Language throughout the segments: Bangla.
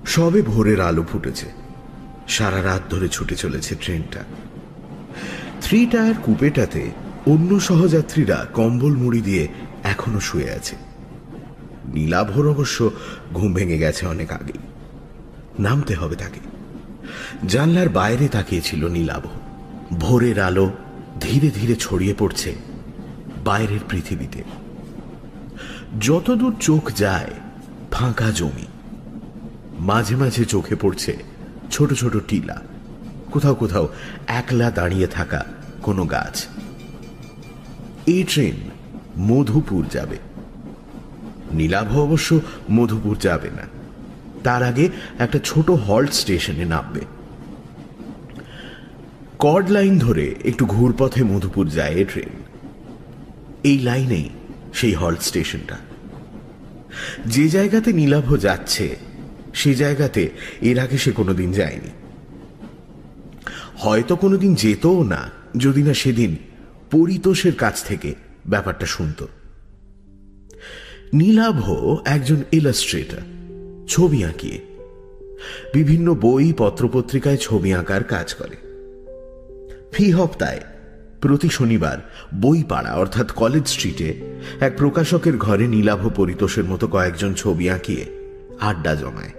সবে ভোরের আলো ফুটেছে। সারা রাত ধরে ছুটে চলেছে ট্রেনটা। 3 টায়ার কুপেটাতে অন্য সহযাত্রীরা কম্বল মুড়ি দিয়ে এখনো শুয়ে আছে। নীলাভর অবশ্য ঘুম ভেঙে গেছে অনেক আগেই। নামতে হবে তাকে। জানলার বাইরে তাকিয়েছিল নীলাভ। ভোরের আলো ধীরে ধীরে ছড়িয়ে পড়ছে বাইরের পৃথিবীতে। যতদূর চোখ যায় ফাঁকা জমি, মাঝে মাঝে চোখে পড়ছে ছোট ছোট টিলা, কোথাও কোথাও একলা দাঁড়িয়ে থাকা কোনো গাছ। এই ট্রেন মধুপুর যাবে। নীলাভ অবশ্য মধুপুর যাবে না, তার আগে একটা ছোট হল্ট স্টেশনে নামবে। কর্ড লাইন ধরে একটু ঘুরপথে মধুপুর যায় এই ট্রেন। এই লাইনেই সেই হল্ট স্টেশনটা। যে জায়গাতে নীলাভ যাচ্ছে সে জায়গাতে এর আগে সে কোনোদিন যায়নি। হয়তো কোনোদিন যেতও না, যদি না সেদিন পরিতোষের কাছ থেকে ব্যাপারটা শুনত। নীলাভ একজন ইলাস্ট্রেটর, ছবি আঁকিয়ে বিভিন্ন বই পত্রপত্রিকায় ছবি আঁকার কাজ করে। ফি হপ্তায় প্রতি শনিবার বই পাড়া অর্থাৎ কলেজ স্ট্রিটে এক প্রকাশকের ঘরে নীলাভ পরিতোষের মতো কয়েকজন ছবি আঁকিয়ে আড্ডা জমায়।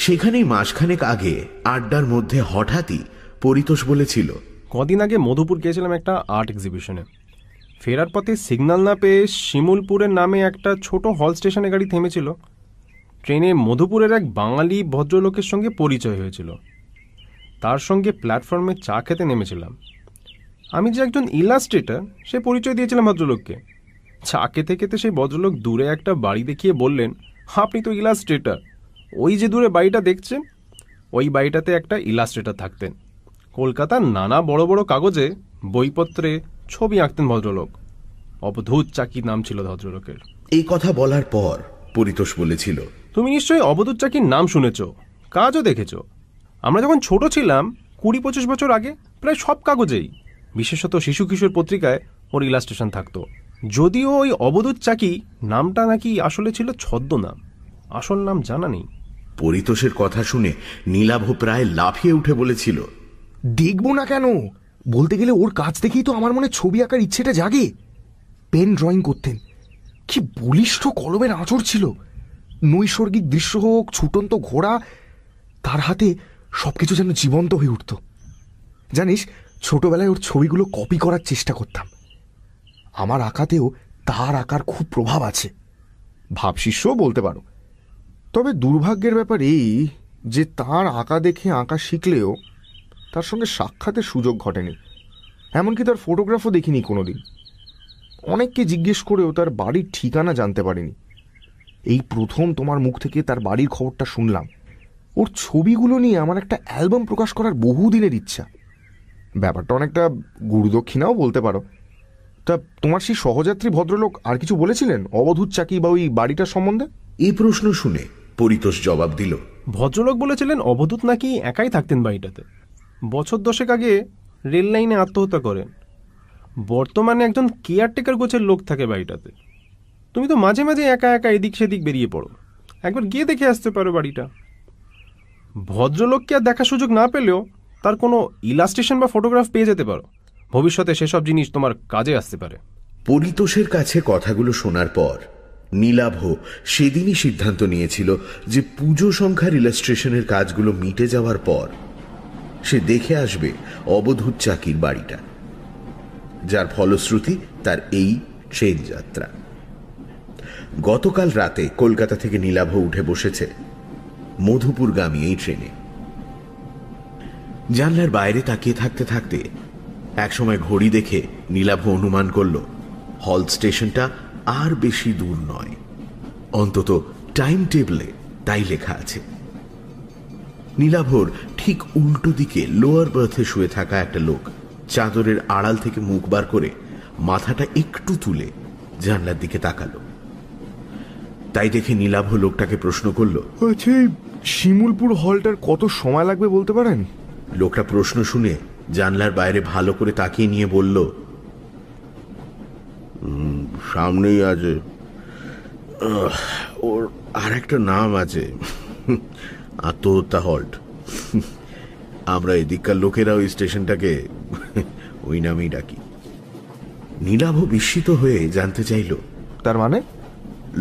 সেখানেই মাসখানেক আগে আড্ডার মধ্যে হঠাৎই পরিতোষ বলেছিল, কদিন আগে মধুপুর গিয়েছিলাম একটা আর্ট এক্সিবিশনে। ফেরার পথে সিগন্যাল না পেয়ে শিমুলপুরের নামে একটা ছোট হল স্টেশনে গাড়ি থেমেছিল। ট্রেনে মধুপুরের এক বাঙালি ভদ্রলোকের সঙ্গে পরিচয় হয়েছিল। তার সঙ্গে প্ল্যাটফর্মে চা খেতে নেমেছিলাম। আমি যে একজন ইলাস্ট্রেটর সে পরিচয় দিয়েছিলাম ভদ্রলোককে। চা খেতে খেতে সেই ভদ্রলোক দূরে একটা বাড়ি দেখিয়ে বললেন, আপনি তো ইলাস্ট্রেটর, ওই যে দূরে বাড়িটা দেখছেন ওই বাড়িটাতে একটা ইলাস্ট্রেটর থাকতেন। কলকাতার নানা বড় বড় কাগজে বইপত্রে ছবি আঁকতেন ভদ্রলোক। অবধূত চাকি নাম ছিল ভদ্রলোকের। এই কথা বলার পর পরিতোষ বলেছিল, তুমি নিশ্চয়ই অবধূত চাকির নাম শুনেছ, কাজও দেখেছ। আমরা যখন ছোট ছিলাম 20-25 বছর আগে প্রায় সব কাগজেই, বিশেষত শিশু কিশোর পত্রিকায় ওর ইলাস্ট্রেশন থাকতো। যদিও ওই অবধূত চাকি নামটা নাকি আসলে ছিল ছদ্মনাম, আসল নাম জানা নেই। পরিতোষের কথা শুনে নীলাভ প্রায় লাফিয়ে উঠে বলেছিল, দেখবো না কেন, বলতে গেলে ওর কাছ থেকেই তো আমার মনে ছবি আঁকার ইচ্ছেটা জাগে। পেন ড্রয়িং করতেন, কি বলিষ্ঠ কলমের আঁচড় ছিল। নৈসর্গিক দৃশ্য হোক, ছুটন্ত ঘোড়া, তার হাতে সবকিছু যেন জীবন্ত হয়ে উঠত। জানিস, ছোটবেলায় ওর ছবিগুলো কপি করার চেষ্টা করতাম। আমার আঁকাতেও তার আঁকার খুব প্রভাব আছে, ভাবশিষ্যও বলতে পারো। তবে দুর্ভাগ্যের ব্যাপার এই যে তার আঁকা দেখে আঁকা শিখলেও তার সঙ্গে সাক্ষাতের সুযোগ ঘটেনি। এমনকি তার ফটোগ্রাফও দেখিনি কোনোদিন। অনেককে জিজ্ঞেস করেও তার বাড়ির ঠিকানা জানতে পারিনি। এই প্রথম তোমার মুখ থেকে তার বাড়ির খবরটা শুনলাম। ওর ছবিগুলো নিয়ে আমার একটা অ্যালবাম প্রকাশ করার বহুদিনের ইচ্ছা। ব্যাপারটা অনেকটা গুরুদক্ষিণাও বলতে পারো। তা তোমার সেই সহযাত্রী ভদ্রলোক আর কিছু বলেছিলেন অবধূত চাকি বা ওই বাড়িটার সম্বন্ধে? এই প্রশ্ন শুনে পরিতোষ জবাব দিল, ভদ্রলোক বলেছিলেন অবধূত নাকি একাই থাকতেন বাড়িটাতে। বছর 10 আগে রেল লাইনে আত্মহত্যা করেন। বর্তমানে একজন কেয়ারটেকার গোছের লোক থাকে বাড়িটাতে। তুমি তো মাঝে মাঝে একা একা এদিক সেদিক বেরিয়ে পড়ো, একবার গিয়ে দেখে আসতে পারো বাড়িটা। ভদ্রলোককে আর দেখার সুযোগ না পেলেও তার কোনো ইলাস্ট্রেশন বা ফটোগ্রাফ পেয়ে যেতে পারো। ভবিষ্যতে সেসব জিনিস তোমার কাজে আসতে পারে। পরিতোষের কাছে কথাগুলো শোনার পর নীলাভ সেদিনই সিদ্ধান্ত নিয়েছিল যে পুজো সংখ্যার ইলাস্ট্রেশনের কাজগুলো মিটে যাওয়ার পর সে দেখে আসবে অবধূত চাকির বাড়িটা, যার ফলশ্রুতি তার এই ট্রেন যাত্রা। গতকাল রাতে কলকাতা থেকে নীলাভ উঠে বসেছে মধুপুরগামী এই ট্রেনে। জানলার বাইরে তাকিয়ে থাকতে থাকতে একসময় ঘড়ি দেখে নীলাভ অনুমান করল হল স্টেশনটা আর বেশি দূর নয়, অন্তত টাইম টেবলে তাই লেখা আছে। নীলাভর ঠিক উল্টো দিকে লোয়ার বার্থে শুয়ে থাকা একটা লোক চাদরের আড়াল থেকে মুখ বার করে মাথাটা একটু তুলে জানলার দিকে তাকালো। তাই দেখে নীলাভ লোকটাকে প্রশ্ন করল, আচ্ছা, শিমুলপুর হলটার কত সময় লাগবে বলতে পারেন? লোকটা প্রশ্ন শুনে জানলার বাইরে ভালো করে তাকিয়ে নিয়ে বলল, সামনেই আছে, ওর আর একটা নাম আছে, আত্মহত্যা হল্ট। আমরা এদিককার লোকেরা ওই স্টেশনটাকে ওই নামেই ডাকি। নীলাভ বিস্মিত হয়ে জানতে চাইল, তার মানে?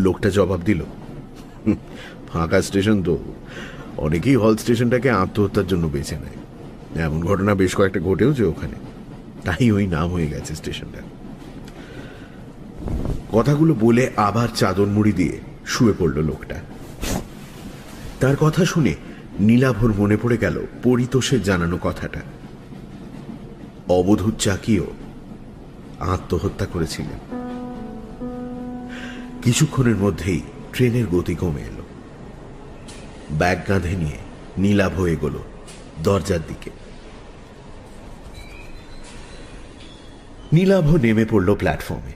লোকটা জবাব দিল, ফাঁকা স্টেশন তো, অনেকেই হল স্টেশনটাকে আত্মহত্যার জন্য বেছে নেয়। এমন ঘটনা বেশ কয়েকটা ঘটেওছে ওখানে, তাই ওই নাম হয়ে গেছে স্টেশনটা। কথাগুলো বলে আবার চাদর মুড়ি দিয়ে শুয়ে পড়ল লোকটা। তার কথা শুনে নীলাভর মনে পড়ে গেল পরিতোষের জানানো কথাটা। অবধূত চাকিও আত্মহত্যা করেছিলেন। কিছুক্ষণের মধ্যেই ট্রেনের গতি কমে এলো। ব্যাগ কাঁধে নিয়ে নীলাভ এগোল দরজার দিকে। নীলাভ নেমে পড়ল প্ল্যাটফর্মে।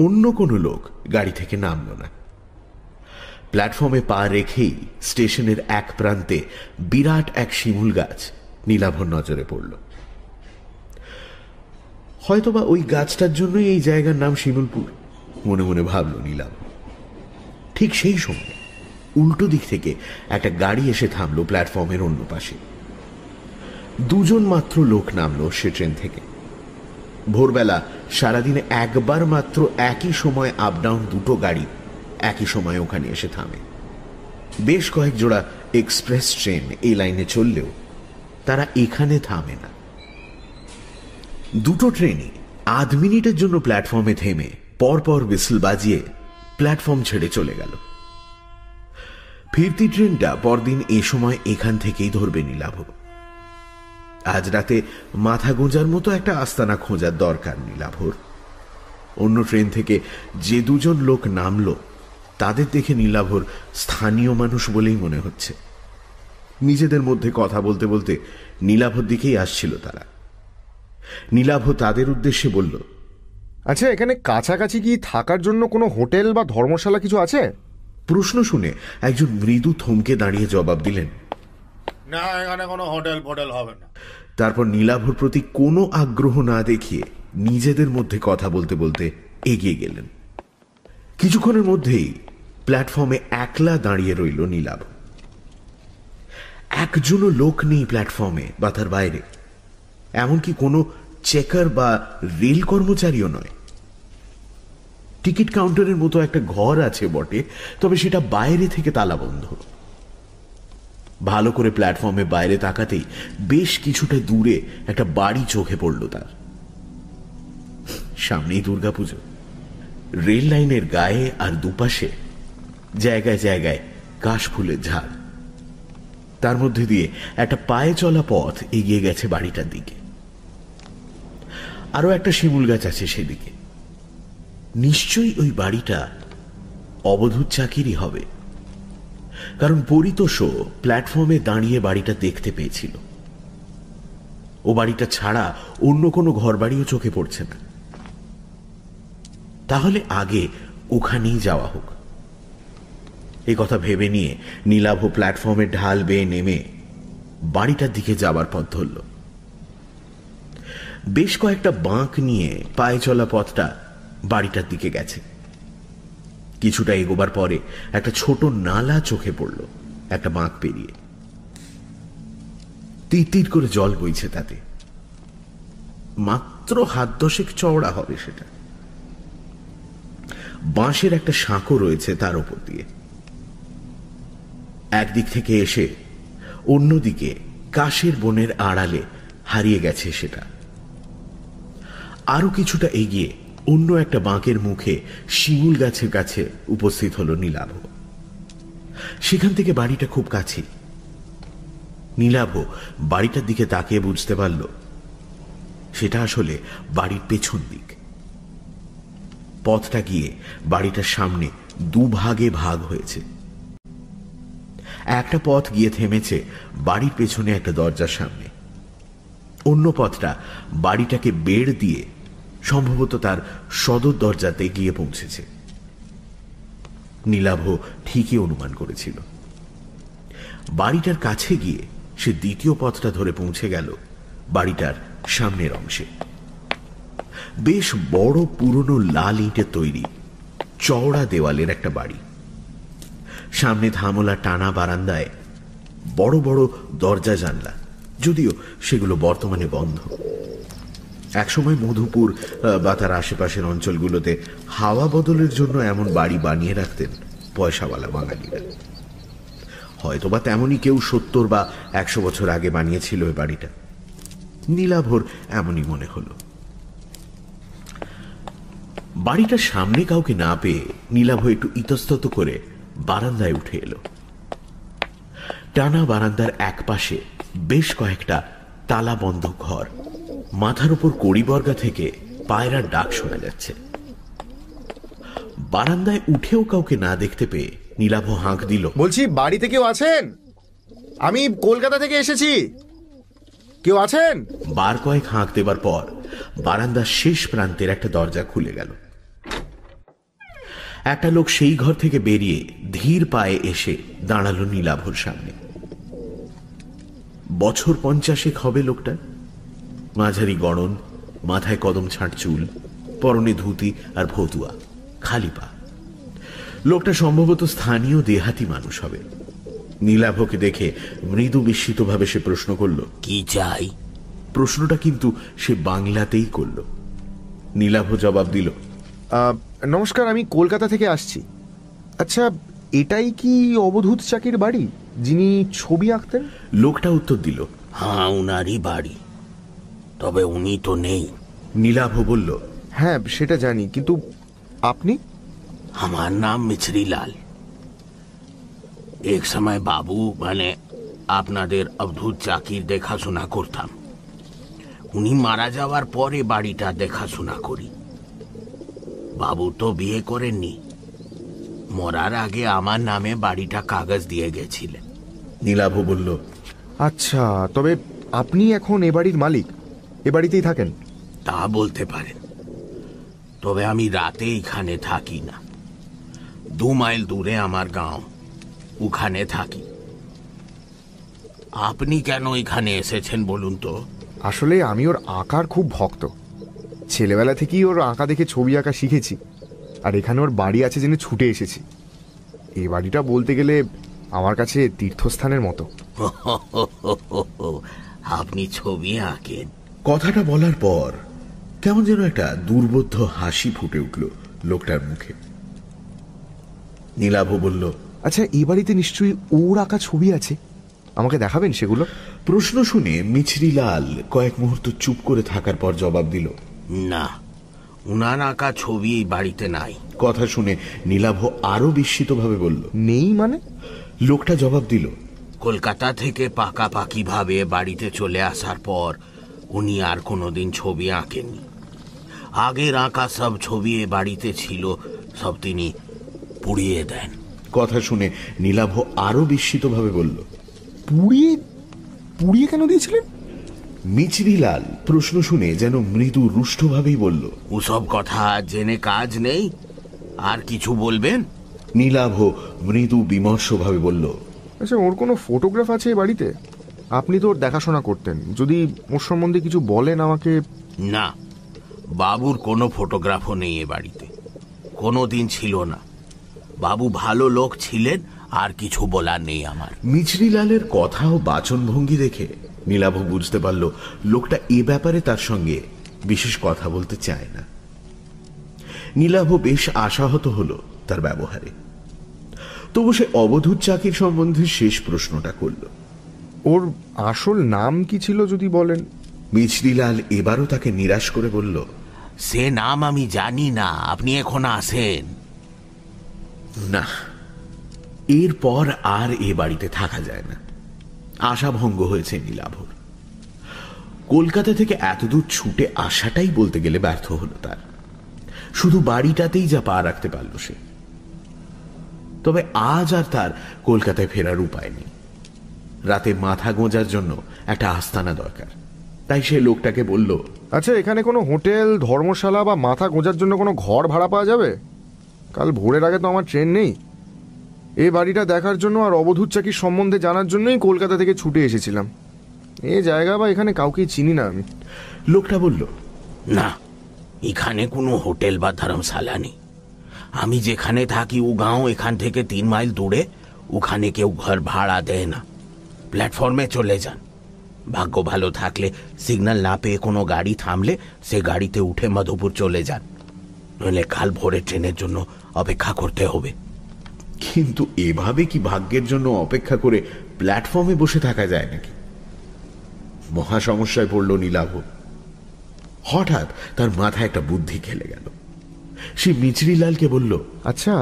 অন্য কোনো লোক গাড়ি থেকে নামল না। প্ল্যাটফর্মে পা রেখেই স্টেশনের এক প্রান্তে বিরাট এক শিমুল গাছ নীলাভর নজরে পড়ল। হয়তোবা ওই গাছটার জন্যই এই জায়গার নাম শিমুলপুর, মনে মনে ভাবল নীলাভ। ঠিক সেই সময় উল্টো দিক থেকে একটা গাড়ি এসে থামল প্ল্যাটফর্মের অন্য পাশে। দুজন মাত্র লোক নামলো সে ট্রেন থেকে। ভোরবেলা সারাদিনে একবার মাত্র একই সময় আপ ডাউন দুটো গাড়ি একই সময় ওখানে এসে থামে। বেশ কয়েক জোড়া এক্সপ্রেস ট্রেন এই লাইনে চললেও তারা এখানে থামে না। দুটো ট্রেনই আধ মিনিটের জন্য প্ল্যাটফর্মে থেমে পরপর হুইসল বাজিয়ে প্ল্যাটফর্ম ছেড়ে চলে গেল। ফিরতি ট্রেনটা পরদিন এ সময় এখান থেকেই ধরবে নীলাভ। আজ রাতে মাথা গোঁজার মতো একটা আস্তানা খোঁজার দরকার নীলাভর। অন্য ট্রেন থেকে যে দুজন লোক নামলো তাদের দেখে নীলাভর স্থানীয় মানুষ বলেই মনে হচ্ছে। নিজেদের মধ্যে কথা বলতে বলতে নীলাভর দিকেই আসছিল তারা। নীলাভ তাদের উদ্দেশ্যে বলল, আচ্ছা, এখানে কাছাকাছি কি থাকার জন্য কোনো হোটেল বা ধর্মশালা কিছু আছে? প্রশ্ন শুনে একজন মৃদু থমকে দাঁড়িয়ে জবাব দিলেন, না, এখানে কোনো হোটেল ফোটেল হবে না। তারপর নীলাভর প্রতি কোনো আগ্রহ না দেখিয়ে নিজেদের মধ্যে কথা বলতে বলতে এগিয়ে গেলেন। কিছুক্ষণের মধ্যেই প্ল্যাটফর্মে একলা দাঁড়িয়ে রইল নীলাভ। একজনও লোক নেই প্ল্যাটফর্মে বা তার বাইরে, এমনকি কোনো চেকার বা রেল কর্মচারীও নয়। টিকিট কাউন্টারের মতো একটা ঘর আছে বটে, তবে সেটা বাইরে থেকে তালাবন্ধ। ভালো করে প্ল্যাটফর্মে বাইরে তাকাতেই বেশ কিছুটা দূরে একটা বাড়ি চোখে পড়ল তার। সামনেই দুর্গাপুজো। রেল লাইনের গায়ে আর দুপাশে জায়গায় জায়গায় কাশফুলের ঝাড়। তার মধ্যে দিয়ে একটা পায়ে চলা পথ এগিয়ে গেছে বাড়িটার দিকে। আরো একটা শিমুল গাছ আছে সেদিকে। নিশ্চয়ই ওই বাড়িটা অবধূত চাকিরই হবে, কারণ পরিতোষও প্ল্যাটফর্মে দাঁড়িয়ে বাড়িটা দেখতে পেয়েছিল। ও বাড়িটা ছাড়া অন্য কোনো ঘর বাড়িও চোখে পড়ছে না। তাহলে আগে ওখানেই যাওয়া হোক। এই কথা ভেবে নিয়ে নীলাভ প্ল্যাটফর্মের ঢাল বেয়ে নেমে বাড়িটার দিকে যাবার পথ ধরল। বেশ কয়েকটা বাঁক নিয়ে পায়ে চলা পথটা বাড়িটার দিকে গেছে। কিছুটা এগোবার পরে একটা ছোট নালা চোখে পড়ল একটা বাঁক পেরিয়ে। তীর তীর করে জল বইছে তাতে। মাত্র হাত দশেক চওড়া হবে সেটা। বাঁশের একটা সাঁকো রয়েছে তার উপর দিয়ে। একদিক থেকে এসে অন্যদিকে কাশের বনের আড়ালে হারিয়ে গেছে সেটা। আরো কিছুটা এগিয়ে অন্য একটা বাঁকের মুখে শিমুল গাছের কাছে উপস্থিত হল নীলাভ। সেখান থেকে বাড়িটা খুব কাছে। নীলাভ বাড়িটার দিকে তাকিয়ে বুঝতে পারল সেটা আসলে বাড়ির পেছন দিক। পথটা গিয়ে বাড়িটার সামনে দুভাগে ভাগ হয়েছে। একটা পথ গিয়ে থেমেছে বাড়ির পেছনে একটা দরজার সামনে। অন্য পথটা বাড়িটাকে বেড় দিয়ে সম্ভবত তার সদর দরজাতে গিয়ে পৌঁছেছে। নীলাভ ঠিকই অনুমান করেছিল। বাড়িটার কাছে গিয়ে সে দ্বিতীয় পথটা ধরে পৌঁছে গেল বাড়িটার সামনের অংশে। বেশ বড় পুরনো লাল ইটের তৈরি চওড়া দেওয়ালের একটা বাড়ি। সামনে ধামলা টানা বারান্দায় বড় বড় দরজা জানলা, যদিও সেগুলো বর্তমানে বন্ধ। একসময় মধুপুর বা তার আশেপাশের অঞ্চলগুলোতে হাওয়া বদলের জন্য এমন বাড়ি বানিয়ে রাখতেন পয়সাওয়ালা বাঙালিরা। হয়তোবা তেমনই কেউ 70 বা 100 বছর আগে বানিয়েছিল ওই বাড়িটা। নীলাভর এমনই মনে হলো। বাড়িটার সামনে কাউকে না পেয়ে নীলাভ একটু ইতস্তত করে বারান্দায় উঠে এলো। টানা বারান্দার এক পাশে বেশ কয়েকটা তালাবন্ধ ঘর, মাথার উপর কড়িবর্গা থেকে পায়রার ডাক শোনা যাচ্ছে। বারান্দায় উঠেও কাউকে না দেখতে পেয়ে নীলাভ হাঁক দিল, বলছি বাড়িতে কেউ আছেন? আমি কলকাতা থেকে এসেছি, কেউ আছেন? বার কয়েক হাঁক দেবার পর বারান্দার শেষ প্রান্তের একটা দরজা খুলে গেল। একটা লোক সেই ঘর থেকে বেরিয়ে ধীর পায়ে এসে দাঁড়ালো নীলাভর সামনে। বছর 50 হবে লোকটা। মাঝারি গড়ন, মাথায় কদম ছাঁট চুল, পরনে ধুতি আর ভতুয়া, খালি পা। লোকটা সম্ভবত স্থানীয় দেহাতি মানুষ হবে। নীলাভকে দেখে মৃদু বিস্মিতভাবে সে প্রশ্ন করল, কি চাই? প্রশ্নটা কিন্তু সে বাংলাতেই করল। নীলাভ জবাব দিল, নমস্কার, আমি কলকাতা থেকে আসছি। আচ্ছা, এটাই কি অবধূত চাকির বাড়ি, যিনি ছবি আঁকতেন? লোকটা উত্তর দিল, হ্যাঁ, উনারই বাড়ি, তবে উনি তো নেই। নীলাভ বলল, হ্যাঁ সেটা জানি, কিন্তু আপনি? আমার নাম মিছরিলাল। এক সময় বাবু মানে আপনাদের অবধূত চাকির দেখাশোনা করতাম। উনি মারা যাওয়ার পরে বাড়িটা দেখাশোনা করি। বাবু তো বিয়ে করেননি, মরার আগে আমার নামে বাড়িটা কাগজ দিয়ে গেছিলেন। নীলাভ বলল, আচ্ছা, তবে আপনি এখন এ বাড়ির মালিক, এ বাড়িতেই থাকেন? তা বলতে পারেন, তবে আমি রাতে এখানে থাকি না। 2 মাইল দূরে আমার গাঁও, ওখানে থাকি। আপনি কেন এখানে এসেছেন বলুন তো? আসলে আমি ওর আঁকার খুব ভক্ত। ছেলেবেলা থেকেই ওর আঁকা দেখে ছবি আঁকা শিখেছি, আর এখানে ওর বাড়ি আছে জেনে ছুটে এসেছি। এই বাড়িটা বলতে গেলে আমার কাছে তীর্থস্থানের মতো। আপনি ছবি আঁকেন? কথাটা বলার পর কেমন যেন একটা দুর্বোধ্য হাসি ফুটে উঠল লোকটার মুখে। নীলাভ বলল, আচ্ছা, এই বাড়িতে নিশ্চয়ই ওর আঁকা ছবি আছে, আমাকে দেখাবেন সেগুলো? প্রশ্ন শুনে মিছরিলাল কয়েক মুহূর্ত চুপ করে থাকার পর জবাব দিল, না, উনার আঁকা ছবি এই বাড়িতে নাই। কথা শুনে নীলাভ আরো বিস্মিতভাবে বলল, নেই মানে? লোকটা জবাব দিল, কলকাতা থেকে পাকাপাকি ভাবে বাড়িতে চলে আসার পর উনি আর কোনোদিন ছবি আঁকেননি। আগের আঁকা সব ছবি এ বাড়িতে ছিল, সব তিনি পুড়িয়ে দেন। কথা শুনে নীলাভ আরো বিস্মিতভাবে বলল, পুড়িয়ে? পুড়িয়ে কেন দিয়েছিলেন? মিছরিলাল প্রশ্ন শুনে যেন মৃদু রুষ্টভাবেই বলল, ওসব কথা জেনে কাজ নেই, আর কিছু বলবেন? নীলাভ মৃদু বিমর্ষভাবে বলল, আচ্ছা, ওর কোনো ফটোগ্রাফ আছে এই বাড়িতে? আপনি তো ওর দেখাশোনা করতেন, যদি ওর সম্বন্ধে কিছু বলেন আমাকে। না, বাবুর কোনো ফটোগ্রাফও নেই এ বাড়িতে, কোনোদিন ছিল না। বাবু ভালো লোক ছিলেন, আর কিছু বলার নেই আমার। মিছরিলালের কথা ও বাচনভঙ্গি দেখে নীলাভ বুঝতে পারল লোকটা এ ব্যাপারে তার সঙ্গে বিশেষ কথা বলতে চায় না। নীলাভ বেশ আশাহত হলো তার ব্যবহারে। তবু সে অবধূত চাকির সম্বন্ধে শেষ প্রশ্নটা করল, ওর আসল নাম কি ছিল যদি বলেন? মিছরিলাল এবারও তাকে নিরাশ করে বলল, সে নাম আমি জানি না, আপনি এখন আসেন। না, এরপর আর এ বাড়িতে থাকা যায় না। আশাভঙ্গ হয়েছে নীলাভর। কলকাতা থেকে এতদূর ছুটে আসাটাই বলতে গেলে ব্যর্থ হলো তার। শুধু বাড়িটাতেই যা পা রাখতে পারল সে। তবে আজ আর তার কলকাতায় ফেরার উপায় নেই। রাতে মাথা গোঁজার জন্য একটা আস্তানা দরকার। তাই সে লোকটাকে বলল, আচ্ছা, এখানে কোনো হোটেল, ধর্মশালা বা মাথা গোঁজার জন্য কোনো ঘর ভাড়া পাওয়া যাবে? কাল ভোরের আগে তো আমার ট্রেন নেই। এই বাড়িটা দেখার জন্য আর অবধূত চাকির সম্বন্ধে জানার জন্যই কলকাতা থেকে ছুটে এসেছিলাম। এই জায়গা বা এখানে কাউকেই চিনি না আমি। লোকটা বলল, না, এখানে কোনো হোটেল বা ধর্মশালা নেই। আমি যেখানে থাকি ও গাঁও এখান থেকে 3 মাইল দূরে, ওখানে কেউ ঘর ভাড়া দেয় না। প্ল্যাটফর্মে চলে যান। ভাগ্য ভালো থাকলে সিগন্যাল না পেয়ে কোনো গাড়ি থামলে সে গাড়িতে উঠে মধুপুর চলে যান, নইলে কাল ভোরে ট্রেনের জন্য অপেক্ষা করতে হবে। কিন্তু এভাবে কি ভাগ্যের জন্য অপেক্ষা করে প্ল্যাটফর্মে বসে থাকা যায় নাকি? মহা সমস্যায় পড়ল নীলাভ। হঠাৎ তার মাথায় একটা বুদ্ধি খেলে গেল। সে মিছরিলালকে বলল, আচ্ছা,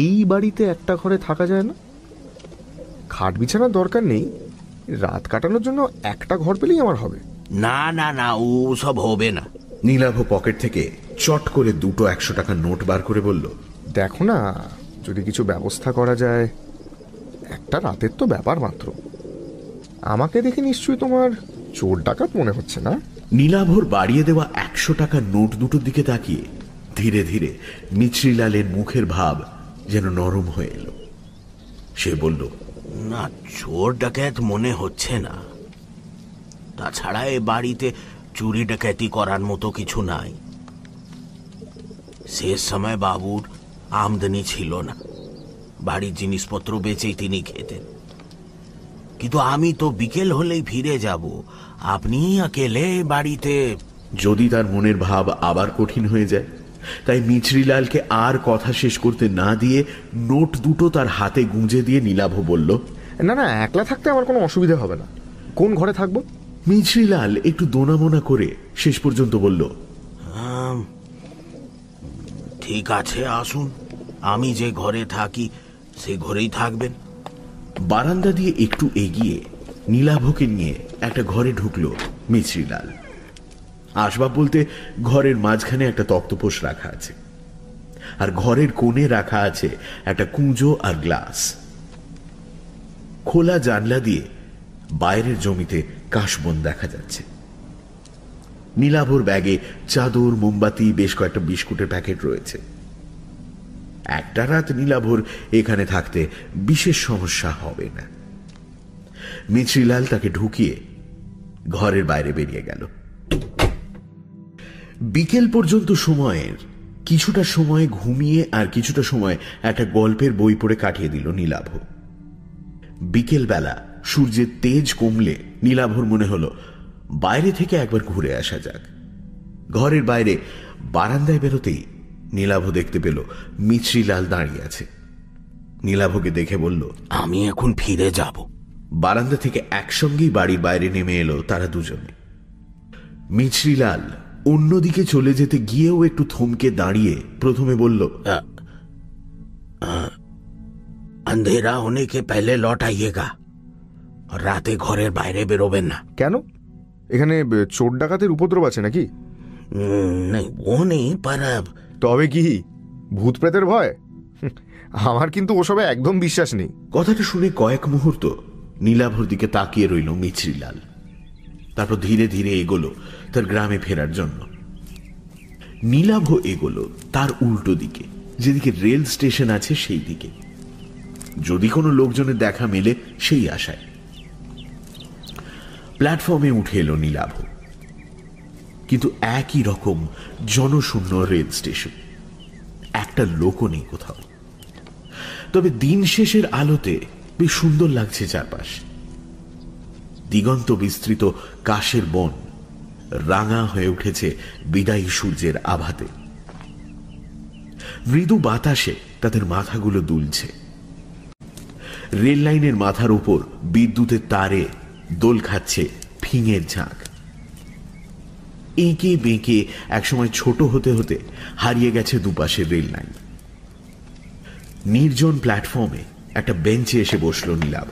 এই বাড়িতে একটা ঘরে থাকা যায় না? খাট বিছানার দরকার নেই, রাত কাটানোর জন্য একটা ঘর পেলেই আমার হবে। না না না, ও সব হবে না। নীলাভ পকেট থেকে চট করে 2 100 টাকার নোট বার করে বলল, দেখো না, যদি কিছু ব্যবস্থা করা যায়। একটা রাতের তো ব্যাপার মাত্র। আমাকে দেখে নিশ্চয়ই তোমার চোর ডাকাত মনে হচ্ছে না? নীলাভর বাড়িয়ে দেওয়া 100 টাকার নোট দুটোর দিকে তাকিয়ে ধীরে ধীরে মিছরিলালের মুখের ভাব যেন নরম হয়ে এলো। সে বলল, না, চোর ডাকাত মনে হচ্ছে না। তাছাড়া এ বাড়িতে চুরি ডাকাতি করার মতো কিছু নাই। শেষ সময় বাবুর আমদানি ছিল না, বাড়ির জিনিসপত্র বেচেই তিনি খেতেন। কিন্তু আমি তো বিকেল হলেই ফিরে যাব, আপনি একেলে বাড়িতে। যদি তার মনের ভাব আবার কঠিন হয়ে যায়, তাই মিছরিলালকে আর কথা শেষ করতে না দিয়ে নোট দুটো তার হাতে গুঁজে দিয়ে নীলাভ বলল, না না, একলা থাকতে আমার কোনো অসুবিধা হবে না। কোন ঘরে থাকবো? মিছরিলাল একটু দোনামোনা করে শেষ পর্যন্ত বলল, ঠিক আছে, আসুন, আমি যে ঘরে থাকি সে ঘরেই থাকবেন। বারান্দা দিয়ে একটু এগিয়ে নীলাভকে নিয়ে একটা ঘরে ঢুকল মিছরিলাল। আসবাব বলতে ঘরের মাঝখানে একটা তক্তপোষ রাখা আছে, আর ঘরের কোণে রাখা আছে একটা কুঁজো আর গ্লাস। খোলা জানলা দিয়ে বাইরের জমিতে কাশবন দেখা যাচ্ছে। নীলাভর ব্যাগে চাদর, মোমবাতি, বেশ কয়েকটা বিস্কুটের প্যাকেট রয়েছে। একটা রাত নীলাভর এখানে থাকতে বিশেষ সমস্যা হবে না। মিছরিলাল তাকে ঢুকিয়ে ঘরের বাইরে বেরিয়ে গেল। বিকেল পর্যন্ত সময়ের কিছুটা সময় ঘুমিয়ে আর কিছুটা সময় একটা গল্পের বই পড়ে কাটিয়ে দিল নীলাভ। বিকেল বেলা সূর্যের তেজ কমলে নীলাভর মনে হলো বাইরে থেকে একবার ঘুরে আসা যাক। ঘরের বাইরে বারান্দায় বেরোতেই নীলাভ দেখতে পেল মিছরিলাল দাঁড়িয়ে আছে। নীলাভকে দেখে বলল, আমি এখন ফিরে যাব। বারান্দা থেকে একসঙ্গেই বাড়ির বাইরে নেমে এলো তারা দুজনে। মিছরিলাল অন্যদিকে চলে যেতে গিয়েও একটু থমকে দাঁড়িয়ে প্রথমে বলল, अंधेरा होने के पहले लौट आइएगा, রাতে ঘরের বাইরে বেরোবেন না। কেন? এখানে চোর ডাকাতের উপদ্রব আছে নাকি? नहीं, वो नहीं, पर তবে কি ভূত প্রেতের ভয়? আমার কিন্তু ওসবে একদম বিশ্বাস নেই। কথাটা শুনে কয়েক মুহূর্ত নীলাভর দিকে তাকিয়ে রইল মিছরিলাল। তারপর ধীরে ধীরে এগোলো তার গ্রামে ফেরার জন্য। নীলাভ এগোলো তার উল্টো দিকে, যেদিকে রেল স্টেশন আছে সেই দিকে, যদি কোনো লোকজনের দেখা মেলে সেই আশায়। প্ল্যাটফর্মে উঠে এলো নীলাভ, কিন্তু একই রকম জনশূন্য রেল স্টেশন, একটা লোকও নেই কোথাও। তবে দিন শেষের আলোতে বেশ সুন্দর লাগছে চারপাশ। দিগন্ত বিস্তৃত কাশের বন রাঙা হয়ে উঠেছে বিদায়ী সূর্যের আভাতে। মৃদু বাতাসে তাদের মাথাগুলো দুলছে। রেল লাইনের মাথার উপর বিদ্যুতের তারে দোল খাচ্ছে ফিঙের ঝাঁক। এঁকে বেঁকে একসময় ছোট হতে হতে হারিয়ে গেছে দুপাশের রেল লাইন। নির্জন প্ল্যাটফর্মে একটা বেঞ্চে এসে বসল নীলাভ।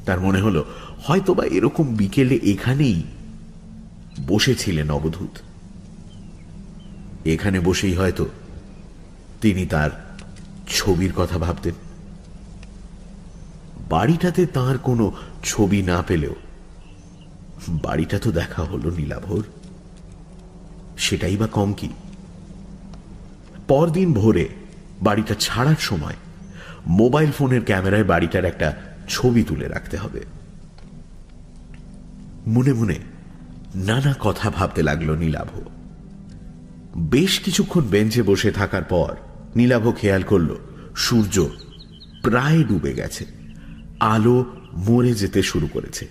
তার মনে হলো হয়তোবা এরকম বিকেলে এখানেই বসেছিলেন অবধূত। এখানে বসেই হয়তো তিনি তার ছবির কথা ভাবতেন। বাড়িটাতে তার কোনো ছবি না পেলেও বাড়িটা তো দেখা হলো নীলাভর, সেটাই বা কম কি। পরদিন ভোরে বাড়িটা ছাড়ার সময় মোবাইল ফোনের ক্যামেরায় বাড়িটার একটা ছবি তুলে রাখতে হবে। মনে মনে নানা কথা ভাবতে লাগলো নীলাভ। বেশ কিছুক্ষণ বেঞ্চে বসে থাকার পর নীলাভ খেয়াল করল সূর্য প্রায় ডুবে গেছে। আলো মরে যেতে শুরু করেছে।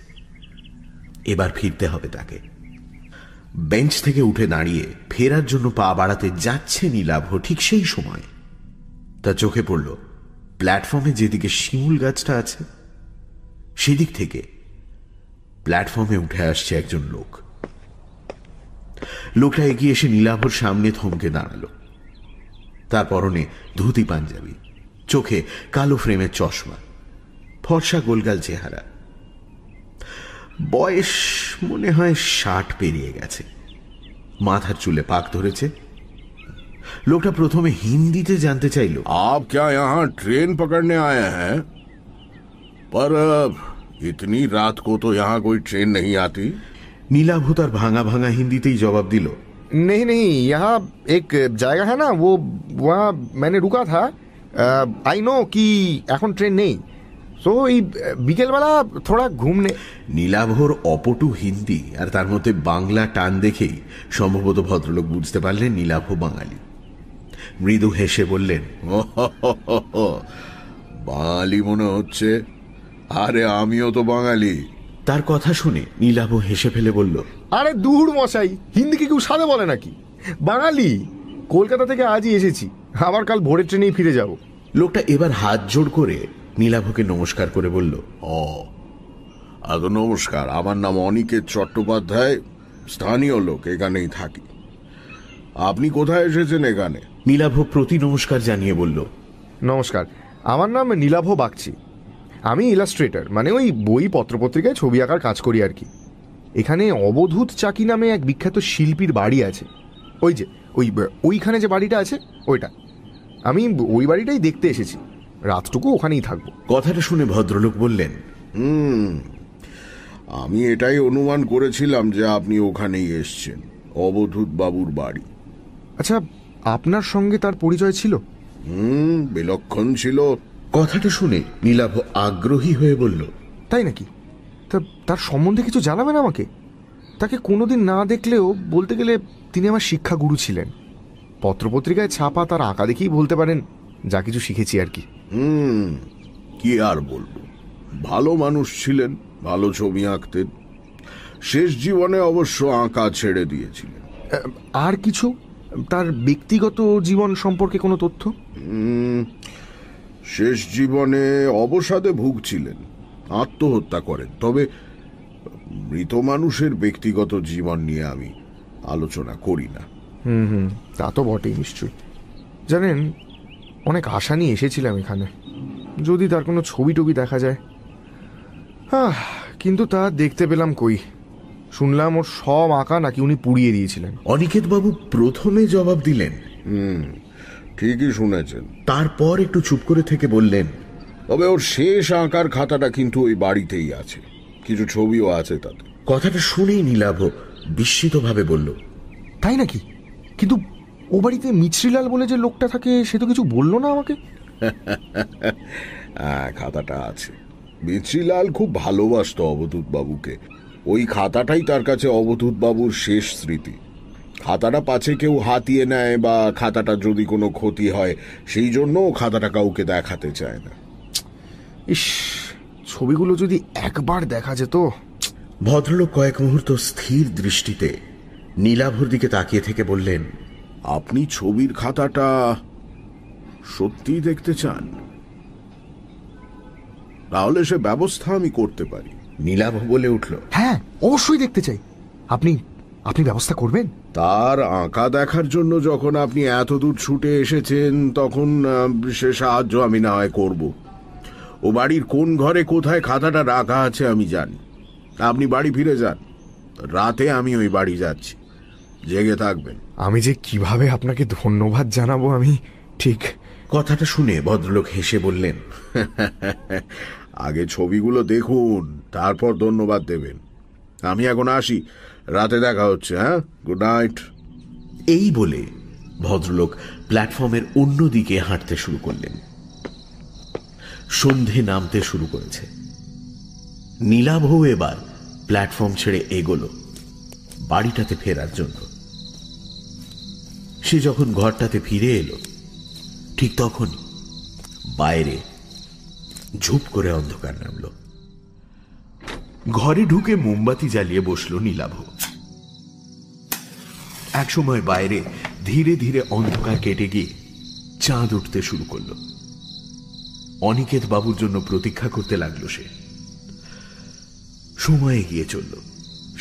এবার ফিরতে হবে তাকে। বেঞ্চ থেকে উঠে দাঁড়িয়ে ফেরার জন্য পা বাড়াতে যাচ্ছে নীলাভ, ঠিক সেই সময় তার চোখে পড়ল প্ল্যাটফর্মে যেদিকে শিমুল গাছটা আছে সেদিক থেকে প্ল্যাটফর্মে উঠে আসছে একজন লোক। লোকটা এগিয়ে এসে নীলাভর সামনে থমকে দাঁড়ালো। তার পরনে ধুতি পাঞ্জাবি, চোখে কালো ফ্রেমের চশমা, ফর্সা গোলগাল চেহারা। বয়স মনে হয় 60 পেরিয়ে গেছে। মাথার চুলে পাক ধরেছে। লোকটা প্রথমে হিন্দিতে জানতে চাইল, आप क्या यहाँ ट्रेन पकड़ने आए हैं? पर इतनी रात को तो यहाँ कोई ट्रेन नहीं आती। নীলাভ তার ভাঙা ভাঙা হিন্দিতেই জবাব দিল, नहीं नहीं, यहाँ एक জায়গা है ना, वो वहाँ मैंने रुका था। आई नो कि এখন ট্রেন নেই, সো এই বিকেলবেলা থোড়া ঘুমনে। নীলাভর অপটু হিন্দি আর তার মধ্যে বাংলা টান দেখেই সম্ভবত ভদ্রলোক বুঝতে পারলেন নীলাভ বাঙালি। মৃদু হেসে বললেন, বাঙালি মনে হচ্ছে। আরে আমিও তো বাঙালি। তার কথা শুনে নীলাভ হেসে ফেলে বলল, আরে দূর মশাই, হিন্দি কি কেউ সাদে বলে নাকি? বাঙালি, কলকাতা থেকে আজই এসেছি, আবার কাল ভোরের ট্রেনেই ফিরে যাব। লোকটা এবার হাত জোড় করে নীলাভকে নমস্কার করে বলল, নমস্কার, আমার নাম অনিকেত চট্টোপাধ্যায়, স্থানীয় লোক, এখানেই থাকি। আপনি কোথায় এসেছেন এখানে? নীলাভ প্রতি নমস্কার জানিয়ে বলল, নমস্কার, আমার নাম নীলাভ বাগচি। আমি ইলাস্ট্রেটর, মানে ওই বই পত্রপত্রিকায় ছবি আঁকার কাজ করি আর কি। এখানে অবধূত চাকি নামে এক বিখ্যাত শিল্পীর বাড়ি আছে। ওই যে ওইখানে যে বাড়িটা আছে ওইটা। আমি ওই বাড়িটাই দেখতে এসেছি, রাতটুকু ওখানেই থাকবো। কথাটা শুনে ভদ্রলোক বললেন, আমি এটাই অনুমান করেছিলাম যে আপনি ওখানেই এসছেন, অবধূত বাবুর বাড়ি। আচ্ছা, আপনার সঙ্গে তার পরিচয় ছিল? বিলক্ষণ ছিল। কথাটা শুনে নীলাভ আগ্রহী হয়ে বলল, তাই নাকি? তা তার সম্বন্ধে কিছু জানাবেন আমাকে? তাকে কোনোদিন না দেখলেও বলতে গেলে তিনি আমার শিক্ষাগুরু ছিলেন। পত্রপত্রিকায় ছাপা তার আঁকা দেখেই বলতে পারেন যা কিছু শিখেছি আর কি। কি আর বলবো, ভালো মানুষ ছিলেন, ভালো ছবি আঁকতেন। শেষ জীবনে অবশ্য আঁকা ছেড়ে দিয়েছিলেন। আর কিছু তার ব্যক্তিগত জীবন সম্পর্কে কোনো তথ্য? শেষ জীবনে অবসাদে ভুগছিলেন, আত্মহত্যা করেন। তবে মৃত মানুষের ব্যক্তিগত জীবন নিয়ে আমি আলোচনা করি না। তা তো বটেই নিশ্চয়ই। জানেন, অনেক আশা নিয়ে এসেছিলাম এখানে, যদি তার কোনো ছবি টবি দেখা যায়। কিন্তু তা দেখতে পেলাম কই। শুনলাম ওর সব আঁকা নাকি উনি পুড়িয়ে দিয়েছিলেন। অনিকেত বাবু প্রথমে জবাব দিলেন, ঠিকই শুনেছেন। তারপর একটু চুপ করে থেকে বললেন, তবে ওর শেষ আঁকার খাতাটা কিন্তু ওই বাড়িতেই আছে, কিছু ছবিও আছে তাতে। কথাটা শুনেই নীলাভ বিস্মিতভাবে বলল, তাই নাকি? কিন্তু ও বাড়িতে মিছরিলাল বলে যে লোকটা থাকে সে তো কিছু বললো না আমাকে। খাতাটা আছে। মিছরিলাল খুব ভালোবাসত অবধূত বাবুকে। ওই খাতাটাই তার কাছে অবধূত বাবুর শেষ স্মৃতি। খাতাটা পাছে কেউ হাতিয়ে নেয় বা খাতাটা যদি কোনো ক্ষতি হয়, সেই জন্য খাতাটা কাউকে দেখাতে চায় না। ইস, ছবিগুলো যদি একবার দেখা যেত। ভদ্রলোক কয়েক মুহূর্ত স্থির দৃষ্টিতে নীলাভর দিকে তাকিয়ে থেকে বললেন, আপনি ছবির খাতাটা সত্যি দেখতে চান? তাহলে সে ব্যবস্থা আমি করতে পারি। নীলাভ বলে উঠল, হ্যাঁ, অবশ্যই দেখতে চাই। আপনি আপনি ব্যবস্থা করবেন? তার আঁকা দেখার জন্য যখন আপনি এত দূর ছুটে এসেছেন, তখন সে সাহায্য আমি না হয় করব। ও বাড়ির কোন ঘরে কোথায় খাতাটা রাখা আছে আমি জানি। আপনি বাড়ি ফিরে যান, রাতে আমি ওই বাড়ি যাচ্ছি, জেগে থাকবেন। আমি যে কিভাবে আপনাকে ধন্যবাদ জানাবো আমি ঠিক। কথাটা শুনে ভদ্রলোক হেসে বললেন, আগে ছবিগুলো দেখুন, তারপর ধন্যবাদ দেবেন। আমি এখন আসি, রাতে দেখা হচ্ছে। হ্যাঁ, গুড নাইট। এই বলে ভদ্রলোক প্ল্যাটফর্মের অন্য দিকে হাঁটতে শুরু করলেন। সন্ধে নামতে শুরু করেছে। নীলাভ এবার প্ল্যাটফর্ম ছেড়ে এগোলো বাড়িটাতে ফেরার জন্য। সে যখন ঘরটাতে ফিরে এলো, ঠিক তখনই বাইরে ঝুপ করে অন্ধকার নামল। ঘরে ঢুকে মোমবাতি জ্বালিয়ে বসল নীলাভ। একসময় বাইরে ধীরে ধীরে অন্ধকার কেটে গিয়ে চাঁদ উঠতে শুরু করল। অনিকেত বাবুর জন্য প্রতীক্ষা করতে লাগলো সে। সময় এগিয়ে চলল,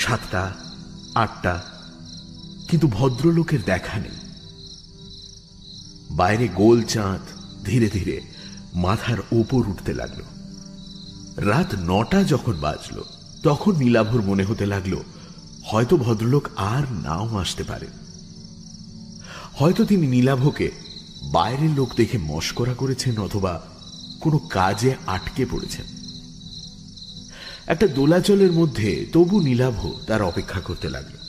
7টা, 8টা, কিন্তু ভদ্রলোকের দেখা নেই। বাইরে গোল চাঁদ ধীরে ধীরে মাথার ওপর উঠতে লাগলো। রাত 9টা যখন বাজল তখন নীলাভর মনে হতে লাগলো হয়তো ভদ্রলোক আর নাও আসতে পারে। হয়তো তিনি নীলাভকে বাইরের লোক দেখে মশকরা করেছেন অথবা কোনো কাজে আটকে পড়েছেন। একটা দোলাচলের মধ্যে তবু নীলাভ তার অপেক্ষা করতে লাগলো।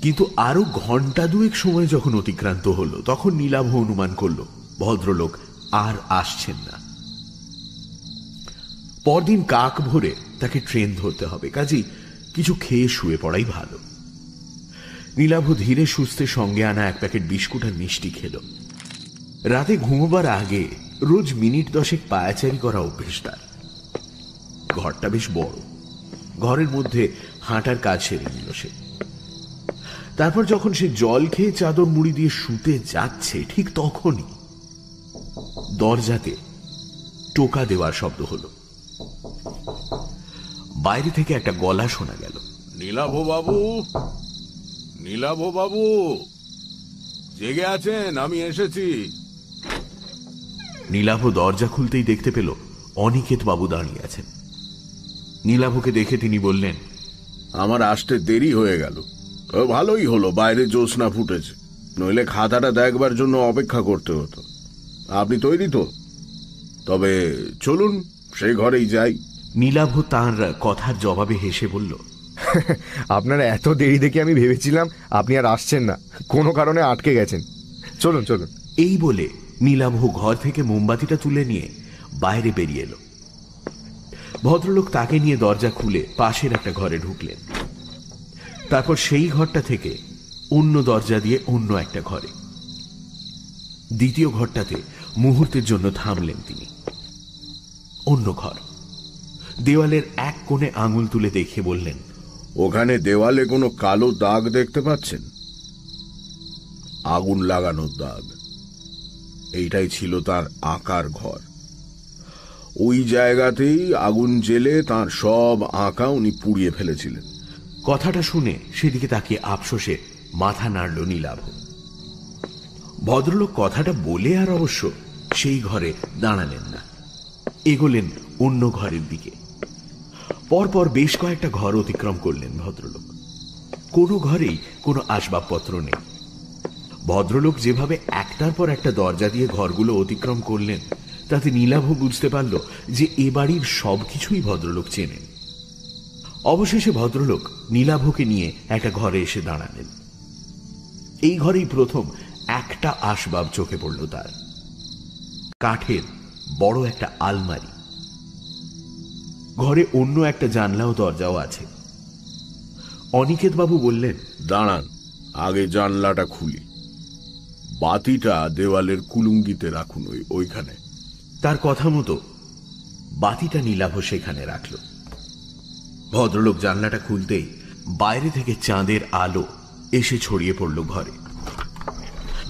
কিন্তু আরো ঘন্টা 2 সময় যখন অতিক্রান্ত হলো তখন নীলাভ অনুমান করল ভদ্রলোক আর আসছেন না। পরদিন কাক ভোরে তাকে ট্রেন ধরতে হবে, কাজেই কিছু খেয়ে শুয়ে পড়াই ভালো। নীলাভ ধীরে সুস্থে সঙ্গে আনা 1 প্যাকেট বিস্কুট আর মিষ্টি খেল। রাতে ঘুমোবার আগে রোজ মিনিট 10 পায়াচারি করা অভ্যেস তার। ঘরটা বেশ বড়, ঘরের মধ্যে হাঁটার কাজ সেরে নিল সে। তারপর যখন সে জল খেয়ে চাদর মুড়ি দিয়ে শুতে যাচ্ছে ঠিক তখনই দরজাতে টোকা দেওয়ার শব্দ হলো। বাইরে থেকে একটা গলা শোনা গেল। নীলাভ বাবু, নীলাভ বাবু, জেগে আছেন? আমি এসেছি। নীলাভ দরজা খুলতেই দেখতে পেল অনিকেত বাবু দাঁড়িয়ে আছেন। নীলাভকে দেখে তিনি বললেন, আমার আসতে দেরি হয়ে গেল। ভালোই হলো বাইরে জ্যোৎস্না ফুটেছে, নইলে খাতাটা দেখবার জন্য অপেক্ষা করতে হতো। আপনি তৈরি তো? তবে চলুন সেই ঘরেই যাই। নীলাভ তাঁর কথার জবাবে হেসে বলল, আপনার এত দেরি দেখে আমি ভেবেছিলাম আপনি আর আসছেন না, কোনো কারণে আটকে গেছেন। চলুন চলুন। এই বলে নীলাভ ঘর থেকে মোমবাতিটা তুলে নিয়ে বাইরে বেরিয়ে এলো। ভদ্রলোক তাকে নিয়ে দরজা খুলে পাশের একটা ঘরে ঢুকলেন। তারপর সেই ঘরটা থেকে অন্য দরজা দিয়ে অন্য একটা ঘরে। দ্বিতীয় ঘরটাতে মুহূর্তের জন্য থামলেন তিনি। অন্য ঘর, দেওয়ালের এক কোণে আঙুল তুলে দেখে বললেন, ওখানে দেওয়ালে কোনো কালো দাগ দেখতে পাচ্ছেন? আগুন লাগানোর দাগ। এইটাই ছিল তার আঁকার ঘর। ওই জায়গাতেই আগুন জেলে তার সব আঁকা উনি পুড়িয়ে ফেলেছিলেন। কথাটা শুনে সেদিকে তাকিয়ে আফসোসে মাথা নাড়ল নীলাভ। ভদ্রলোক কথাটা বলে আর অবশ্য সেই ঘরে দাঁড়ালেন না, এগোলেন অন্য ঘরের দিকে। পরপর বেশ কয়েকটা ঘর অতিক্রম করলেন ভদ্রলোক। কোনো ঘরেই কোনো আসবাবপত্র নেই। ভদ্রলোক যেভাবে একটার পর একটা দরজা দিয়ে ঘরগুলো অতিক্রম করলেন তাতে নীলাভ বুঝতে পারল যে এ বাড়ির সবকিছুই ভদ্রলোক চেনেন। অবশেষে ভদ্রলোক নীলাভকে নিয়ে একটা ঘরে এসে দাঁড়ালেন। এই ঘরেই প্রথম একটা আসবাব চোখে পড়ল তার। কাঠের বড় একটা আলমারি। ঘরে অন্য একটা জানলা ও দরজাও আছে। অনিকেত বাবু বললেন, দাঁড়ান, আগে জানলাটা খুলি। বাতিটা দেওয়ালের কুলুঙ্গিতে রাখুন ওইখানে। তার কথা মতো বাতিটা নীলাভ সেখানে রাখল। ভদ্রলোক জানলাটা খুলতেই বাইরে থেকে চাঁদের আলো এসে ছড়িয়ে পড়ল ঘরে।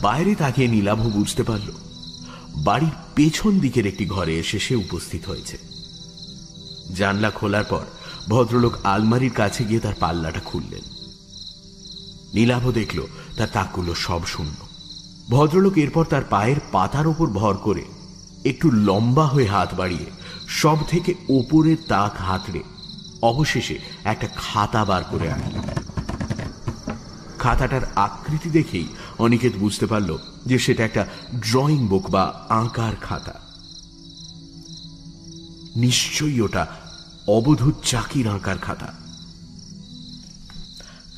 বাইরে তাকিয়ে নীলাভ বুঝতে পারল বাড়ির পেছন দিকের একটি ঘরে এসে সে উপস্থিত হয়েছে। জানলা খোলার পর ভদ্রলোক আলমারির কাছে গিয়ে তার পাল্লাটা খুললেন। নীলাভ দেখল তার তাকগুলো সব শূন্য। ভদ্রলোক এরপর তার পায়ের পাতার ওপর ভর করে একটু লম্বা হয়ে হাত বাড়িয়ে সব থেকে ওপরের তাক হাতড়ে অবশেষে একটা খাতা বার করে আনলেন। খাতাটার আকৃতি দেখেই অনিকেত বুঝতে পারল যে সেটা একটা ড্রয়িং বুক বা আঁকার খাতা। নিশ্চয়ই ওটা অবধূত চাকির আঁকার খাতা।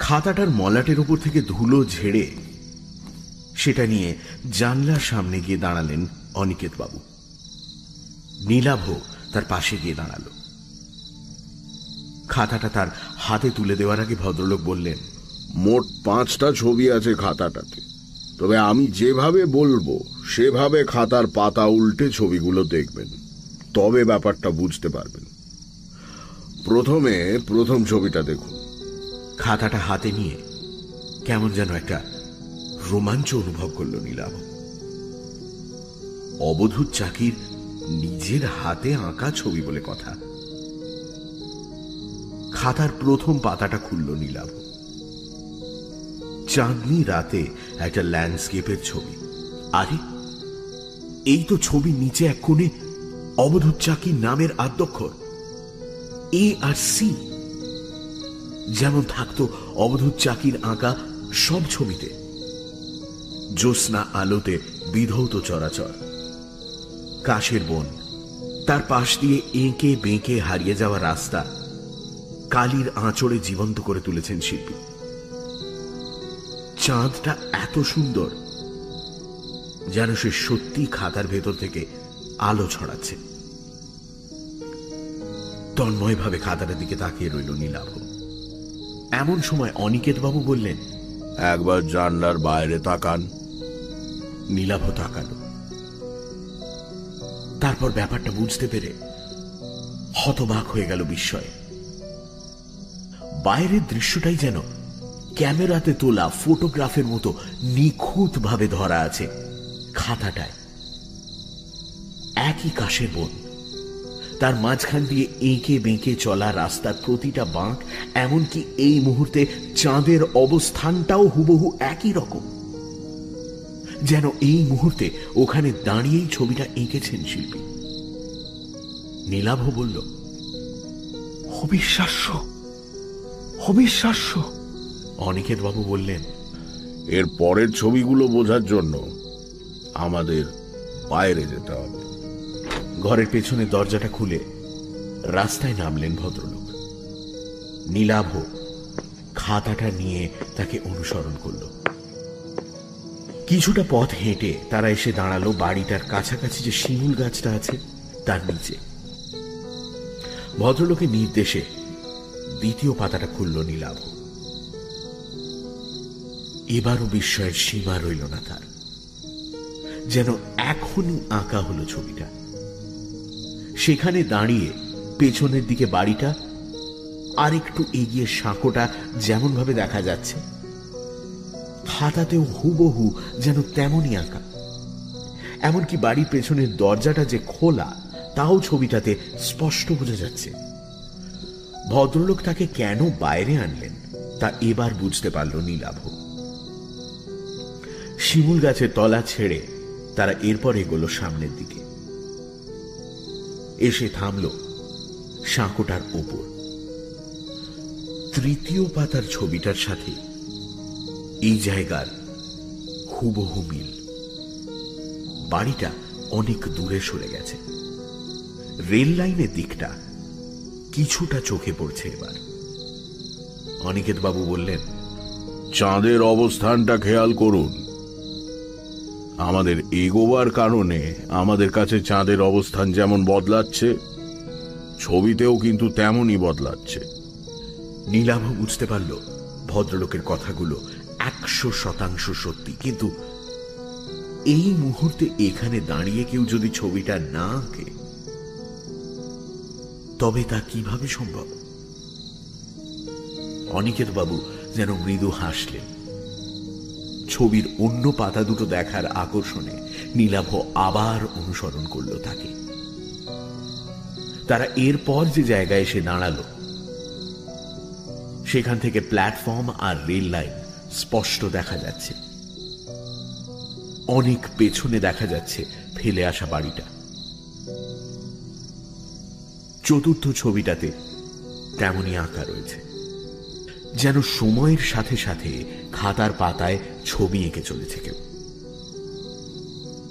খাতাটার মলাটের উপর থেকে ধুলো ঝেড়ে সেটা নিয়ে জানলার সামনে গিয়ে দাঁড়ালেন অনিকেত বাবু। নীলাভ তার পাশে গিয়ে দাঁড়ালো। খাতাটা তার হাতে তুলে দেওয়ার আগে ভদ্রলোক বললেন, মোট 5টা ছবি আছে খাতাটাতে। তবে আমি যেভাবে বলবো সেভাবে খাতার পাতা উল্টে ছবিগুলো দেখবেন। তবে ব্যাপারটা বুঝতে পারবেন। প্রথম ছবিটা দেখুন। খাতাটা হাতে নিয়ে কেমন যেন একটা রোমাঞ্চ অনুভব করল নীলাভ। অবধূত চাকির নিজের হাতে আঁকা ছবি বলে কথা। খাতার প্রথম পাতাটা খুলল নীলাভ। চাঁদনি রাতে একটা ল্যান্ডস্কেপের ছবি। আরে, এই তো ছবির নিচে এক কোণে অবধূত চাকির নামের আদ্যক্ষর এ আর সি, যেমন থাকতো অবধূত চাকির আঁকা সব ছবিতে। জ্যোৎস্না আলোতে বিধৌত চরাচর, কাশের বন, তার পাশ দিয়ে এঁকে বেঁকে হারিয়ে যাওয়া রাস্তা কালির আঁচড়ে জীবন্ত করে তুলেছেন শিল্পী। চাঁদটা এত সুন্দর যেন সে সত্যি খাতার ভেতর থেকে আলো ছড়াচ্ছে। তন্ময়ভাবে খাতাটার দিকে তাকিয়ে রইল নীলাভ। এমন সময় অনিকেত বাবু বললেন, একবার জানলার বাইরে তাকান। নীলাভ তাকালো। তারপর ব্যাপারটা বুঝতে পেরে হতবাক হয়ে গেল বিস্ময়ে। বাইরের দৃশ্যটাই যেন ক্যামেরাতে তোলা ফটোগ্রাফের মতো নিখুঁত ভাবে ধরা আছে খাতাটায়। একই কাশের বন, তার মাঝখান দিয়ে এঁকে বেঁকে চলা রাস্তার প্রতিটা বাঁক, এমনকি এই মুহূর্তে চাঁদের অবস্থানটাও হুবহু একই রকম। যেন এই মুহূর্তে ওখানে দাঁড়িয়েই ছবিটা এঁকেছেন শিল্পী। নীলাভ বলল, অবিশ্বাস্য, অবিশ্বাস্য। অনিকেত বাবু বললেন, এর পরের ছবিগুলো বোঝার জন্য আমাদের বাইরে যেতে হবে। ঘরের পেছনে দরজাটা খুলে রাস্তায় নামলেন ভদ্রলোক। নীলাভ খাতাটা নিয়ে তাকে অনুসরণ করল। কিছুটা পথ হেঁটে তারা এসে দাঁড়ালো বাড়িটার কাছাকাছি যে শিমুল গাছটা আছে তার নিচে। ভদ্রলোকের নির্দেশে দ্বিতীয় পাতাটা খুলল নীলাভ। এবারও বিস্ময়ের সীমা রইল না তার। যেন এখনই আঁকা হলো ছবিটা। সেখানে দাঁড়িয়ে পেছনের দিকে বাড়িটা, আর একটু এগিয়ে সাঁকোটা যেমন ভাবে দেখা যাচ্ছে, খাতাতেও হুবহু যেন তেমনই আঁকা। এমনকি বাড়ির পেছনের দরজাটা যে খোলা তাও ছবিটাতে স্পষ্ট বোঝা যাচ্ছে। ভদ্রলোক তাকে কেন বাইরে আনলেন তা এবার বুঝতে পারল নীলাভ। শিমুল গাছের তলা ছেড়ে তারা এরপর এগোলো সামনের দিকে। এসে থামল সাঁকোটার ওপর। তৃতীয় পাতার ছবিটার সাথে এই জায়গার হুবহু মিল। বাড়িটা অনেক দূরে সরে গেছে। রেল লাইনের দিকটা কিছুটা চোখে পড়ছে এবার। অনিকেত বাবু বললেন, চাঁদের অবস্থানটা খেয়াল করুন। আমাদের এগোবার কারণে আমাদের কাছে চাঁদের অবস্থান যেমন বদলাচ্ছে, ছবিতেও কিন্তু তেমনই বদলাচ্ছে। নীলাভ বুঝতে পারল ভদ্রলোকের কথাগুলো 100% সত্যি। কিন্তু এই মুহূর্তে এখানে দাঁড়িয়ে কেউ যদি ছবিটা না আঁকে তবে তা কিভাবে সম্ভব? অনিকেত বাবু যেন মৃদু হাসলেন। ছবির অন্য পাতা দুটো দেখার আকর্ষণে নীলাভ আবার অনুসরণ করল তাকে। তারা এরপর যে জায়গায় এসে দাঁড়ালো সেখান থেকে প্ল্যাটফর্ম আর রেল লাইন স্পষ্ট দেখা যাচ্ছে। অনেক পেছনে দেখা যাচ্ছে ফেলে আসা বাড়িটা। চতুর্থ ছবিটাতে তেমনই আঁকা রয়েছে, যেন সময়ের সাথে সাথে খাতার পাতায় ছবি এঁকে চলেছে কেউ।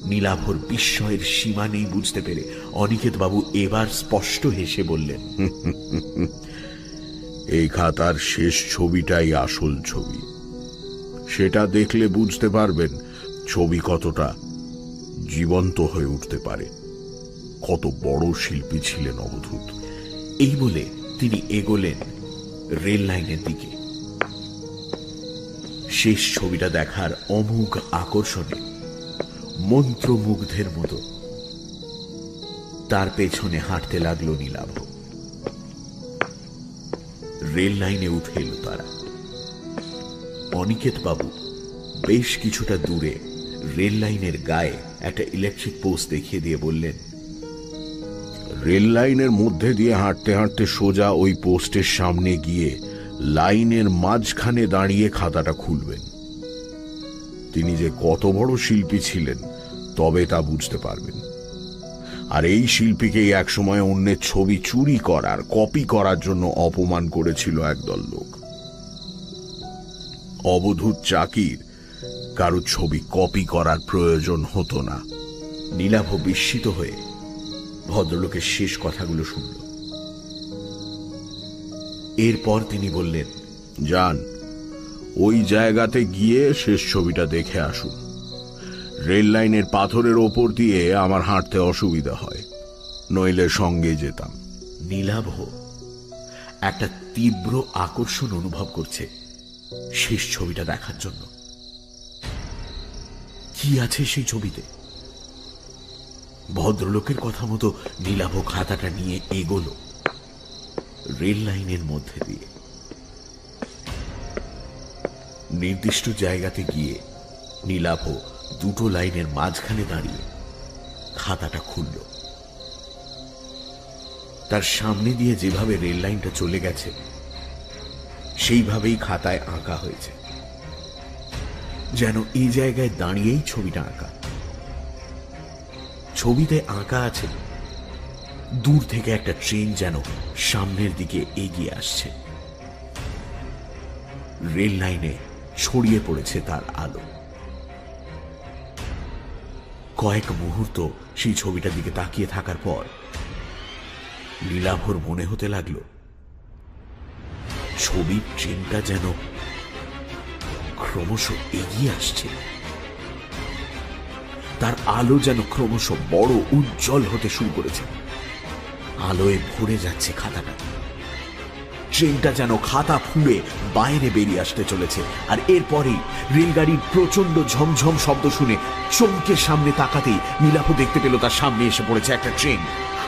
নীলাভর বিস্ময়ের সীমা নেই বুঝতে পেরে অনিকেত বাবু এবার স্পষ্ট হেসে বললেন, এই খাতার শেষ ছবিটাই আসল ছবি। সেটা দেখলে বুঝতে পারবেন ছবি কতটা জীবন্ত হয়ে উঠতে পারে। কত বড় শিল্পী ছিলেন অবধূত। এই বলে তিনি এগোলেন রেল লাইনের দিকে। শেষ ছবিটা দেখার অমোঘ আকর্ষণে মন্ত্রমুগ্ধের মতো তার পেছনে হাঁটতে লাগলো নীলাভ। রেল লাইনে উঠে এলো তারা। অনিকেত বাবু বেশ কিছুটা দূরে রেল লাইনের গায়ে একটা ইলেকট্রিক পোস্ট দেখিয়ে দিয়ে বললেন, রেল লাইনের মধ্যে দিয়ে হাঁটতে হাঁটতে সোজা ওই পোস্টের সামনে গিয়ে লাইনের মাঝখানে দাঁড়িয়ে খাতাটা খুলবেন। তিনি যে কত বড় শিল্পী ছিলেন তবে তা বুঝতে পারবেন। আর এই শিল্পীকেই একসময় অন্যের ছবি চুরি করার, কপি করার জন্য অপমান করেছিল একদল লোক। অবধূত চাকির কারো ছবি কপি করার প্রয়োজন হতো না। নীলাভ বিস্মিত হয়ে ভদ্রলোকের শেষ কথাগুলো শুনল। এরপর তিনি বললেন, যান, ওই জায়গাতে গিয়ে শেষ ছবিটা দেখে আসুন। রেল লাইনের পাথরের ওপর দিয়ে আমার হাঁটতে অসুবিধা হয়, নইলে সঙ্গে যেতাম। নীলাভ একটা তীব্র আকর্ষণ অনুভব করছে শেষ ছবিটা দেখার জন্য। কি আছে সেই ছবিতে? ভদ্রলোকের কথা মতো নীলাভ খাতাটা নিয়ে এগোলো রেল লাইনের মধ্যে দিয়ে। নির্দিষ্ট জায়গাতে গিয়ে নীলাভ দুটো লাইনের মাঝখানে দাঁড়িয়ে খাতাটা খুলল। তার সামনে দিয়ে যেভাবে রেল লাইনটা চলে গেছে সেইভাবেই খাতায় আঁকা হয়েছে, যেন এই জায়গায় দাঁড়িয়েই ছবিটা আঁকা। ছবিতে আঁকা আছে দূর থেকে একটা ট্রেন যেন সামনের দিকে এগিয়ে আসছে। রেল লাইনে ছড়িয়ে পড়েছে তার আলো। কয়েক মুহূর্ত সেই ছবিটার দিকে তাকিয়ে থাকার পর নীলাভর মনে হতে লাগলো ছবির ট্রেনটা যেন ক্রমশ এগিয়ে আসছে। তার আলো যেন ক্রমশ বড় উজ্জ্বল হতে শুরু করেছে। আলোয় ভরে যাচ্ছে খাতাটা। ট্রেনটা যেন খাতা ফুঁড়ে বাইরে বেরিয়ে আসতে চলেছে। আর এরপরেই রেলগাড়ির প্রচন্ড ঝমঝম শব্দ শুনে চমকে সামনে তাকাতেই নীলাভ দেখতে পেল তার সামনে এসে পড়েছে একটা ট্রেন।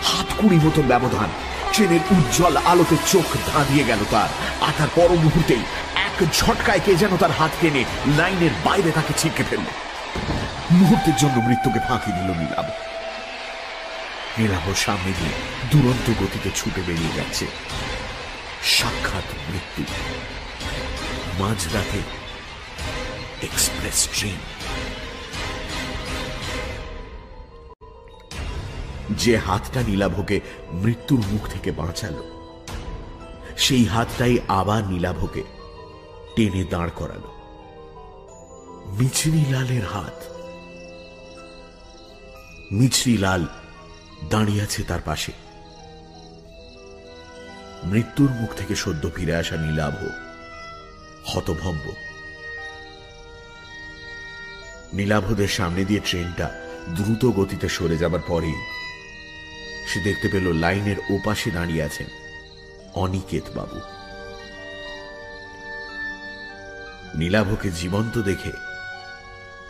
হাতকুড়ি মতন ব্যবধান। ট্রেনের উজ্জ্বল আলোতে চোখ ধাঁধিয়ে গেল তার। আর তার পর মুহূর্তেই এক ঝটকায় কে যেন তার হাত টেনে লাইনের বাইরে তাকে ছিটকে ফেলল। মুহূর্তের জন্য মৃত্যুকে ফাঁকি দিল নীলাভ। নীলাভ সামনে দিয়ে দুরন্ত গতিতে ছুটে বেরিয়ে যাচ্ছে। সাক্ষাৎ মৃত্যু। মাঝরাতে এক্সপ্রেস ট্রেন। যে হাতটা নীলাভকে মৃত্যুর মুখ থেকে বাঁচালো সেই হাতটাই আবার নীলাভকে টেনে দাঁড় করালো। মিছরিলালের হাত। মিছরিলাল দাঁড়িয়ে আছে তার পাশে। মৃত্যুর মুখ থেকে সদ্য ফিরে আসা নীলাভ হতভম্ব। নীলাভদের সামনে দিয়ে ট্রেনটা দ্রুত গতিতে সরে যাবার পরেই সে দেখতে পেল লাইনের ওপাশে দাঁড়িয়ে আছেন অনিকেত বাবু। নীলাভকে জীবন্ত দেখে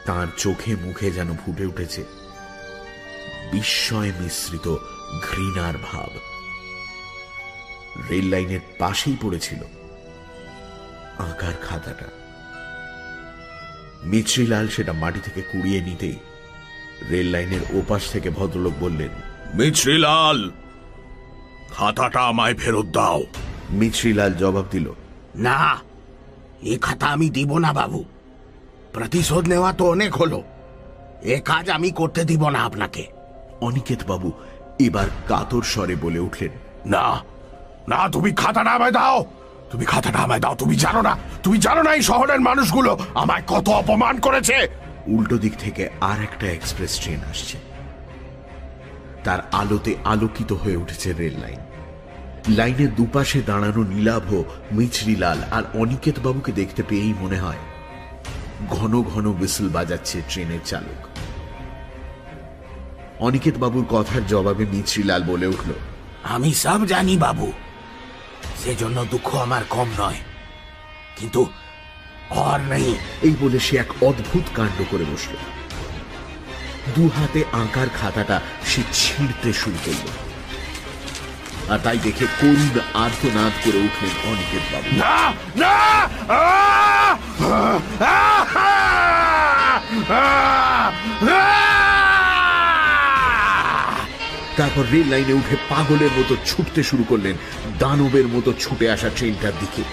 তার চোখে মুখে যেন ফুটে উঠেছে বিস্ময় মিশ্রিত ঘৃণার ভাব। রেল লাইনের পাশেই পড়েছিল আঁকার খাতাটা। মিছরিলাল সেটা মাটি থেকে কুড়িয়ে নিতেই রেল লাইনের ওপাশ থেকে ভদ্রলোক বললেন, মিছরিলাল, খাতাটা আমায় ফেরত দাও। মিছরিলাল জবাব দিল, না, এ খাতা আমি দিব না বাবু। প্রতিশোধ নেওয়া তো অনেক হলো, এ কাজ আমি করতে দিব না আপনাকে। অনিকেত বাবু এবার কাতর স্বরে বলে উঠলেন, না না, তুমি খাতাটা আমায় দাও। তুমি খাতাটা আমায় দাও। তুমি জানো না এই শহরের মানুষগুলো আমায় কত অপমান করেছে। উল্টো দিক থেকে আর একটা এক্সপ্রেস ট্রেন আসছে। তার আলোতে আলোকিত হয়ে উঠেছে রেল লাইন। লাইনের দুপাশে দাঁড়ানো নীলাভ, মিছরিলাল আর অনিকেত বাবুকে দেখতে পেয়েই মনে হয় ঘন ঘন হুইসেল বাজাচ্ছে ট্রেনের চালক। অনিকেত বাবুর কথার জবাবে মিছরিলাল বলে উঠল, আমি সব জানি বাবু, সেজন্য দুঃখ আমার কম নয়, কিন্তু আর নেই। এই বলে সে এক অদ্ভুত কাণ্ড করে বসল। দু হাতে আঁকার খাতাটা সে ছিঁড়তে শুরু করল। আর তাই দেখে করুণ আর্তনাদ করে উঠলেন অনিকেত বাবু। না না, তারপর রেল লাইনে উঠে পাগলের মতো ছুটতে শুরু করলেন দানবের মতো ছুটে আসা ট্রেনটার দিকে।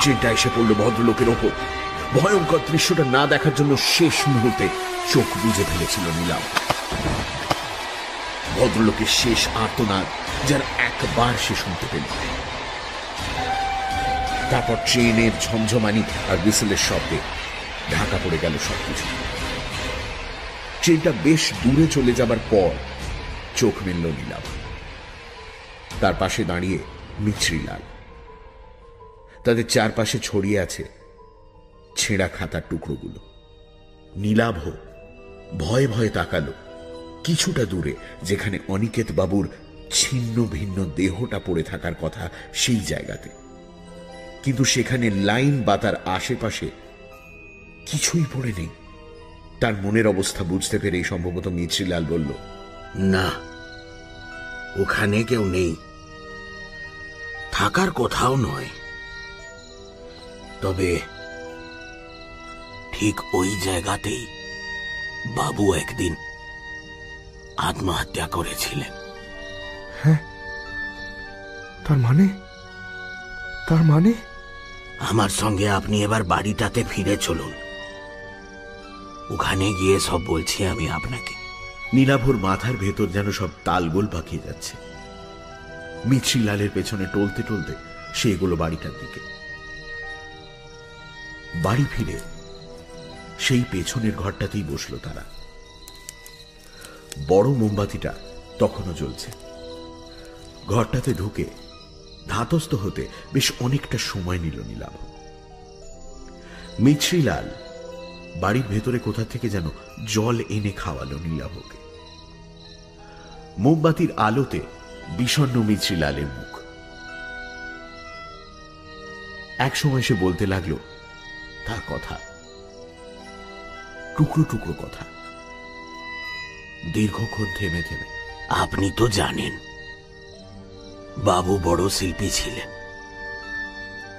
ট্রেনটা এসে পড়ল ভদ্রলোকের ওপর। ভয়ঙ্কর দৃশ্যটা না দেখার জন্য শেষ মুহূর্তে চোখ বুজে ফেলেছিল নীলাভ। ভদ্রলোকের শেষ আর্তনাদ যার একবার সে শুনতে পেল। তারপর ট্রেনের ঝমঝমানি আর হুইসেলের শব্দে ঢাকা পড়ে গেল সবকিছু। ট্রেনটা বেশ দূরে চলে যাবার পর চোখ মেলল নীলাভ। তার পাশে দাঁড়িয়ে মিছরিলাল। তাদের চারপাশে ছড়িয়ে আছে ছেঁড়া খাতার টুকরোগুলো। নীলাভ ভয়ে ভয়ে তাকালো কিছুটা দূরে, যেখানে অনিকেত বাবুর ছিন্ন ভিন্ন দেহটা পড়ে থাকার কথা সেই জায়গাতে। কিন্তু সেখানে লাইন বা তার আশেপাশে কিছুই পড়ে নেই। তার মনের অবস্থা বুঝতে পেরে সম্ভবত মিছরিলাল বলল, না, ওখানে কেউ নেই, থাকার কোথাও নয়। তবে ঠিক ওই জায়গাতেই বাবু একদিন আত্মহত্যা করেছিলেন। হ্যাঁ, তার মানে আমার সঙ্গে আপনি এবার বাড়িটাতে ফিরে চলুন, ওখানে গিয়ে সব বলছি আমি আপনাকে। নীলাভর মাথার ভেতর যেন সব তালগোল পাকিয়ে যাচ্ছে। মিছরিলালের পেছনে টলতে টলতে সে এগোলো বাড়িটার দিকে। বাড়ি ফিরে সেই পেছনের ঘরটাতেই বসল তারা। বড় মোমবাতিটা তখনও জ্বলছে। ঘরটাতে ঢুকে ধাতস্থ হতে বেশ অনেকটা সময় নিল নীলাভ। মিছরিলাল বাড়ির ভেতরে কোথা থেকে যেন জল এনে খাওয়ালো নীলাভকে। মোমবাতির আলোতে বিষণ্ণ মিছরিলালের মুখ। এক সময় সে বলতে লাগলো তার কথা, টুকরো টুকরো কথা, দীর্ঘক্ষণ থেমে থেমে। আপনি তো জানেন বাবু বড় শিল্পী ছিলেন,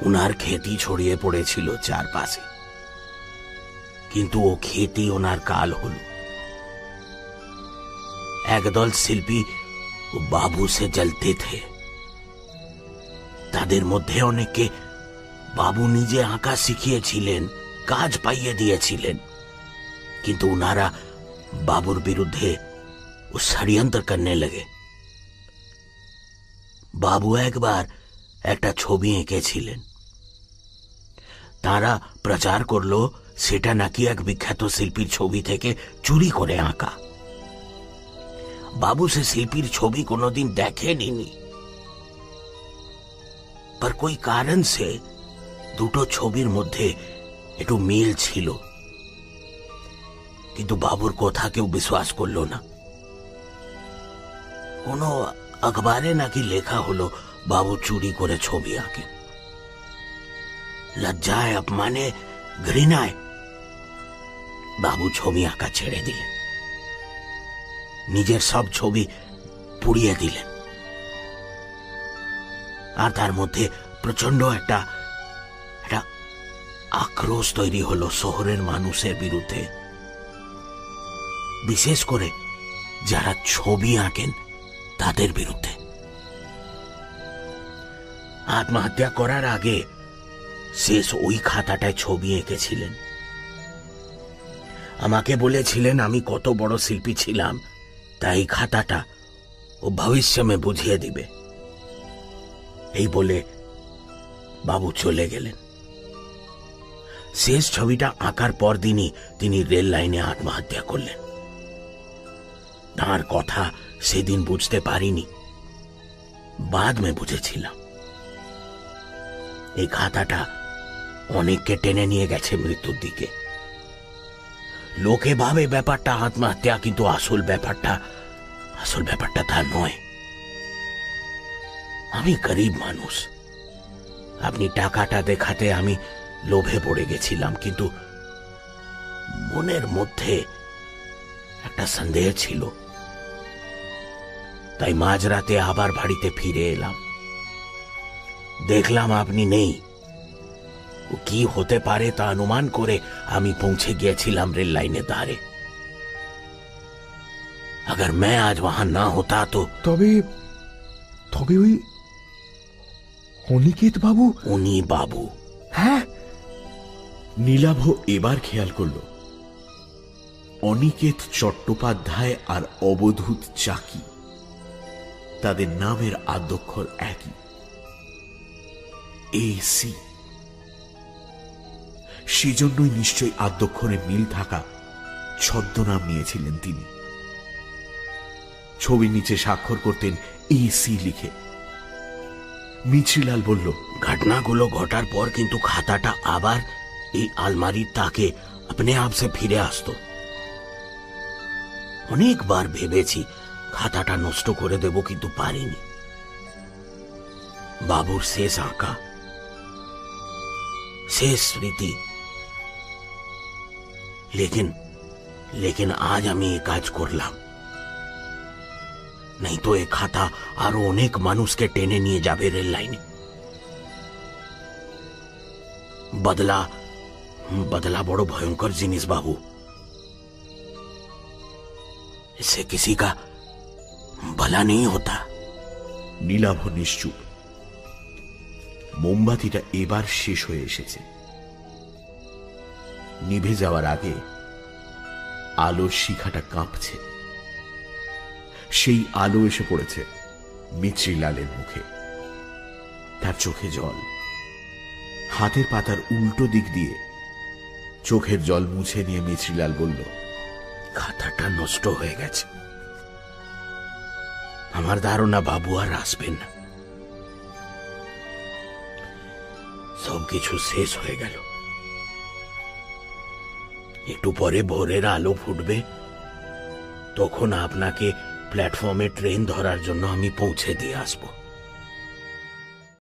উনার খ্যাতি ছড়িয়ে পড়েছিল চারপাশে। কিন্তু ও খ্যাতি ওনার কাল হল। একদল শিল্পী বাবু সে জ্বলতে থে। তাদের মধ্যে অনেকে বাবু নিজে আঁকা শিখিয়েছিলেন, কাজ পাইয়ে দিয়েছিলেন, কিন্তু উনারা বাবুর বিরুদ্ধে ষড়যন্ত্র করতে লাগে। বাবু একবার একটা ছবি এঁকেছিলেন, তারা প্রচার করলো সেটা নাকি এক বিখ্যাত শিল্পীর ছবি থেকে চুরি করে আঁকা। বাবু সে শিল্পীর ছবি কোনোদিন দেখেনি, पर कोई कारण से দুটো ছবির মধ্যে একটু মিল ছিল, কিন্তু বাবুর কথা কেউ বিশ্বাস করলো না। কোনো अखबारे नाकि लेखा हलो बाबू चुरी करे छवि आके। लज्जाय अपमाने घृणाय बाबू छवि आँका छेड़े दिले, निजेर सब छवि पुड़िए दिले। আর তার মধ্যে প্রচন্ড একটা আক্রোশ তৈরি হলো শহরের মানুষের বিরুদ্ধে, বিশেষ করে যারা ছবি আঁকেন তাদের বিরুদ্ধে। আত্মহত্যা করার আগে শেষ ওই খাতাটায় ছবি এঁকেছিলেন। আমাকে বলেছিলেন আমি কত বড় শিল্পী ছিলাম, তাই খাতাটা ও ভবিষ্যতে বুঝিয়ে দিবে। এই বলে বাবু চলে গেলেন। শেষ ছবিটা আঁকার পর দিনই তিনি রেল লাইনে আত্মহত্যা করলেন। তার কথা সেদিন বুঝতে পারিনি, বাদ মে বুঝেছিলাম। এই খাতাটা অনেককে টেনে নিয়ে গেছে মৃত্যুর দিকে। লোকে ভাবে ব্যাপারটা আত্মহত্যা, কিন্তু আসল ব্যাপারটা তা নয়। আমি গরিব মানুষ, আপনি টাকাটা দেখাতে আমি লোভে পড়ে গেছিলাম, কিন্তু মনের মধ্যে একটা সন্দেহ ছিল। তাই মাঝরাতে আবার বাড়িতে ফিরে এলাম। দেখলাম আপনি নেই। ও কি হতে পারে তা অনুমান করে আমি পৌঁছে গিয়েছিলাম রেল লাইনের ধারে। अगर मैं आज वहां ना होता तो তবে তবে ওই অনিকেত বাবু। উনি বাবু। হ্যাঁ, নীলাভ এবার খেয়াল করল অনিকেত চট্টোপাধ্যায় আর অবধূত চাকি, তাদের নামের আদ্যক্ষর একই, AC। সেজন্যই নিশ্চয়ই আদ্যক্ষরে মিল থাকা ছদ্মনাম নিয়েছিলেন তিনি। ছবির নিচে স্বাক্ষর করতেন AC লিখে। মিছরিলাল বলল, ঘটনাগুলো ঘটার পর কিন্তু খাতাটা আবার এই আলমারির তাকে আপনি আপসে ফিরে আসতো। অনেকবার ভেবেছি খাতাটা নষ্ট করে দেব, কিন্তু পারিনি। বাবুর শেষ আঁকা, শেষ স্মৃতি। लेकिन आज আমি এই কাজ করলাম। नहीं तो एक खाता আরো অনেক মানুষকে টেনে নিয়ে যাবে রেল লাইনে। बदला बड़ो भयंकर जिनिस बाबू। इससे किसी का भला नहीं होता। নীলাভ নিশ্চুপ। মোমবাতিটা এবার শেষ হয়ে এসেছে। নিভে যাওয়ার আগে আলোর শিখাটা কাঁপছে। সেই আলো এসে পড়েছে মিছরিলালের মুখে। তার চোখে জল। হাতের পাতার উল্টো দিক দিয়ে চোখের জল মুছে নিয়ে মিছরিলাল বলল, খাতাটা নষ্ট হয়ে গেছে। আমার ধারণা বাবু আর আসবেন না। সবকিছু শেষ হয়ে গেল। একটু পরে ভোরের আলো ফুটবে, তখন আপনাকে প্ল্যাটফর্মে ট্রেন ধরার জন্য আমি পৌঁছে দিয়ে আসবো।